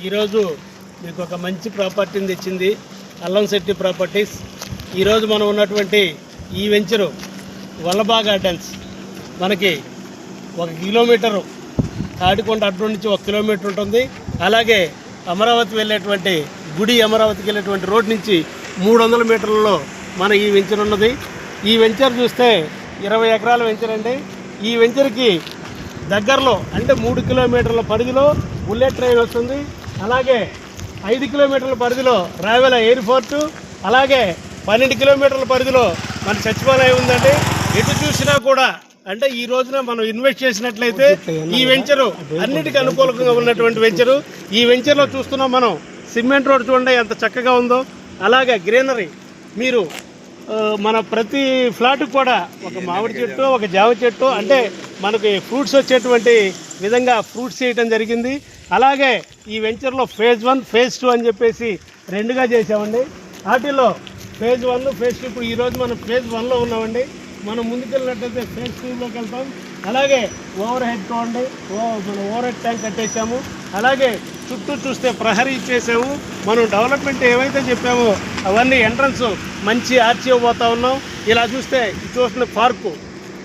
ఈరోజు మీకు ఒక మంచి ప్రాపర్టీని తెచ్చింది అల్లంశెట్టి ప్రాపర్టీస్. ఈరోజు మనం ఉన్నటువంటి ఈ వెంచరు వల్లభా గార్డెన్స్ మనకి 1 కిలోమీటరు తాడికొండ అడ్డు నుంచి 1 కిలోమీటర్ ఉంటుంది. అలాగే అమరావతి వెళ్ళేటువంటి అమరావతికి వెళ్ళేటువంటి రోడ్ నుంచి 300 మీటర్లలో మన ఈ వెంచర్ ఉన్నది. ఈ వెంచర్ చూస్తే 20 ఎకరాల వెంచర్ అండి. ఈ వెంచర్కి దగ్గరలో అంటే 3 కిలోమీటర్ల పరిధిలో బుల్లెట్ ట్రైన్ వస్తుంది. అలాగే 5 కిలోమీటర్ల పరిధిలో రావెల ఎయిర్పోర్టు, అలాగే 12 కిలోమీటర్ల పరిధిలో మన సచివాలయం ఉందండి. ఎటు చూసినా కూడా అంటే ఈ రోజున మనం ఇన్వెస్ట్ చేసినట్లయితే ఈ వెంచరు అన్నిటికీ అనుకూలంగా ఉన్నటువంటి వెంచరు. ఈ వెంచర్లో చూస్తున్నాం మనం సిమెంట్ రోడ్ చూడండి ఎంత చక్కగా ఉందో. అలాగే గ్రీనరీ మీరు మన ప్రతి ఫ్లాట్కి కూడా ఒక మామిడి చెట్టు, ఒక జామ చెట్టు అంటే మనకి ఫ్రూట్స్ వచ్చేటువంటి విధంగా ఫ్రూట్స్ చేయడం జరిగింది. అలాగే ఈ వెంచర్లో ఫేజ్ 1, ఫేజ్ 2 అని చెప్పేసి 2గా చేసామండి. వాటిల్లో ఫేజ్ 1, ఫేజ్ 2 ఇప్పుడు ఈరోజు మనం ఫేజ్ 1లో ఉన్నామండి. మనం ముందుకెళ్ళినట్టయితే ఫేజ్ 2లోకి వెళ్తాం. అలాగే ఓవర్ హెడ్ చూడండి, మనం ఓవర్ హెడ్ ట్యాంక్ కట్టేసాము. అలాగే చుట్టూ చూస్తే ప్రహరీ ఇచ్చేసాము. మనం డెవలప్మెంట్ ఏవైతే చెప్పామో అవన్నీ ఎంట్రన్స్ మంచి ఆర్చి పోతా ఉన్నాం. ఇలా చూస్తే చూసిన పార్కు,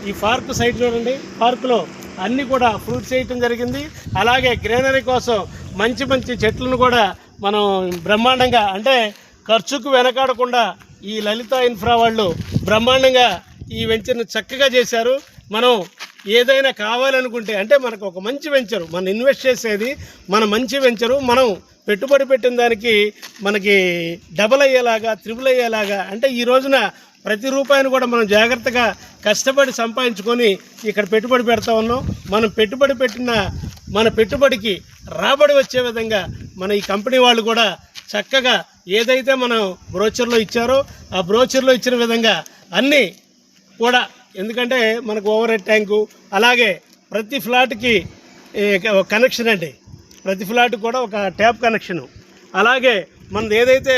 ఈ పార్క్ సైడ్ చూడండి. పార్కులో అన్నీ కూడా ఫ్రూట్స్ వేయటం జరిగింది. అలాగే గ్రీనరీ కోసం మంచి మంచి చెట్లను కూడా మనం బ్రహ్మాండంగా అంటే ఖర్చుకు వెనకాడకుండా ఈ లలిత ఇన్ఫ్రా వాళ్ళు బ్రహ్మాండంగా ఈ వెంచర్ని చక్కగా చేశారు. మనం ఏదైనా కావాలనుకుంటే అంటే మనకు ఒక మంచి వెంచరు, మనం ఇన్వెస్ట్ చేసేది మన మంచి వెంచరు, మనం పెట్టుబడి పెట్టిన దానికి మనకి డబల్ అయ్యేలాగా, త్రిబుల్ అయ్యేలాగా అంటే ఈ రోజున ప్రతి రూపాయిని కూడా మనం జాగ్రత్తగా కష్టపడి సంపాదించుకొని ఇక్కడ పెట్టుబడి పెడతా ఉన్నాం. మనం పెట్టుబడి పెట్టిన మన పెట్టుబడికి రాబడి వచ్చే విధంగా మన ఈ కంపెనీ వాళ్ళు కూడా చక్కగా ఏదైతే మనం బ్రోచర్లో ఇచ్చారో ఆ బ్రోచర్లో ఇచ్చిన విధంగా అన్నీ కూడా, ఎందుకంటే మనకు ఓవర్ హెడ్ ట్యాంకు, అలాగే ప్రతి ఫ్లాట్కి కనెక్షన్ అండి, ప్రతి ఫ్లాట్కి కూడా ఒక ట్యాప్ కనెక్షను. అలాగే మనది ఏదైతే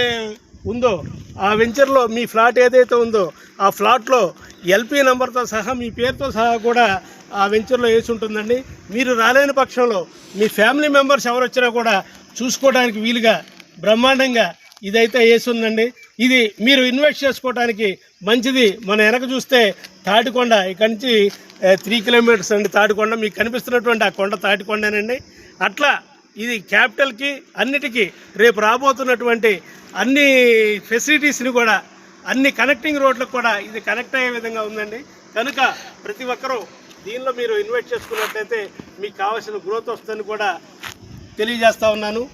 ఉందో ఆ వెంచర్లో మీ ఫ్లాట్ ఏదైతే ఉందో ఆ ఫ్లాట్లో ఎల్పీ నెంబర్తో సహా మీ పేరుతో సహా కూడా ఆ వెంచర్లో వేసి ఉంటుందండి. మీరు రాలేని పక్షంలో మీ ఫ్యామిలీ మెంబర్స్ ఎవరు వచ్చినా కూడా చూసుకోవడానికి వీలుగా బ్రహ్మాండంగా ఇదైతే వేసి ఉందండి. ఇది మీరు ఇన్వెస్ట్ చేసుకోవడానికి మంచిది. మన వెనక చూస్తే తాటికొండ, ఇక్కడి నుంచి 3 కిలోమీటర్స్ అండి తాటికొండ. మీకు కనిపిస్తున్నటువంటి ఆ కొండ తాటికొండనండి. అట్లా ఇది క్యాపిటల్కి అన్నిటికీ రేపు రాబోతున్నటువంటి అన్ని ఫెసిలిటీస్ని కూడా అన్ని కనెక్టింగ్ రోడ్లకు కూడా ఇది కనెక్ట్ అయ్యే విధంగా ఉందండి. కనుక ప్రతి ఒక్కరూ దీనిలో మీరు ఇన్వెస్ట్ చేసుకున్నట్లయితే మీకు కావాల్సిన గ్రోత్ వస్తుందని కూడా తెలియజేస్తా ఉన్నాను.